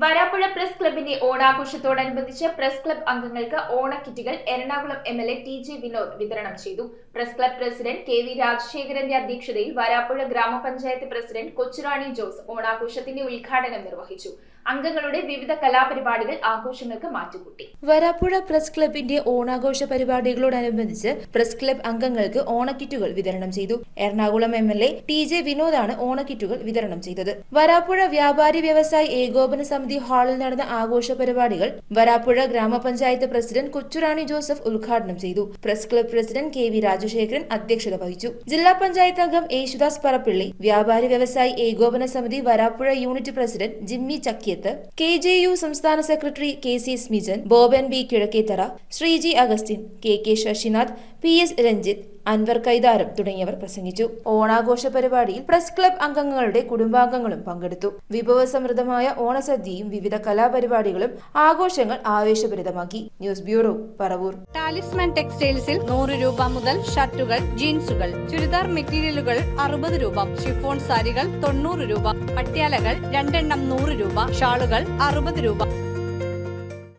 Varapuzha press ക്ലബിന്റെ ഓണാഘോഷത്തോടനുബന്ധിച്ച് press club അംഗങ്ങൾക്ക് ഓണക്കിറ്റുകൾ എറണാകുളം എംഎൽഎ ടി.ജെ. വിനോദ് വിതരണം ചെയ്തു. Press club president K V. രാജശേഖരന്റെ അധ്യക്ഷതയിൽ വരാപ്പുഴ ഗ്രാമപഞ്ചായത്ത് പ്രസിഡന്റ് കൊച്ചുറാണി ജോസ് ഓണാഘോഷത്തിന്റെ ഉദ്ഘാടനം നിർവഹിച്ചു. അംഗങ്ങളുടെ വിവിധ കലാപരിപാടികൾ ആഘോഷങ്ങൾക്ക് മാറ്റുകൂട്ടി. വരാപ്പുഴ പ്രസ് ക്ലബിന്റെ ഓണാഘോഷ പരിപാടികളോടനുബന്ധിച്ച് പ്രസ് ക്ലബ് അംഗങ്ങൾക്ക് ഓണക്കിറ്റുകൾ വിതരണം ചെയ്തു. Ernakulam MLA T J. വിനോദാണ് ഓണക്കിറ്റുകൾ വിതരണം ചെയ്തത്. വരാപ്പുഴ വ്യാപാരി വ്യവസായി ഏകോപന സമിതി ഹാളിൽ നടന്ന ആഘോഷ പരിപാടികൾ വരാപ്പുഴ ഗ്രാമപഞ്ചായത്ത് പ്രസിഡന്റ് കൊച്ചുറാണി ജോസഫ് ഉദ്ഘാടനം ചെയ്തു. Press club president K V. Rajasekharan അധ്യക്ഷത വഹിച്ചു. ജില്ലാ പഞ്ചായത്ത് അംഗം യേശുദാസ് പറപ്പിള്ളി, വ്യാപാരി വ്യവസായി ഏകോപന സമിതി Varapuzha unit president Jimmy Chakkiyath, KJU സംസ്ഥാന secretary K C. Smijan, Boban B Kizhakkethara, Sreeji Augustine, K K. Sasinath, P S. Ranjith, Anwar Kaitharam തുടങ്ങിയവർ പ്രസംഗിച്ചു. ഓണാഘോഷ പരിപാടിയിൽ പ്രസ് ക്ലബ് അംഗങ്ങളുടെ കുടുംബാംഗങ്ങളും പങ്കെടുത്തു. വിഭവസമൃദ്ധമായ ഓണസദ്യയും വിവിധ കലാപരിപാടികളും ആഘോഷങ്ങൾ ആവേശഭരിതമാക്കി. News bureau, Paravur. ടാലിസ്മാൻ ടെക്സ്റ്റൈൽസിൽ 100 രൂപ മുതൽ ഷർട്ടുകൾ, ജീൻസുകൾ, ചുരിദാർ മെറ്റീരിയലുകൾ 60 രൂപ, ഷിഫോൺ സാരികൾ 90 രൂപ, പട്യാലകൾ 2 എണ്ണം 100 രൂപ, ഷാളുകൾ 60 രൂപ.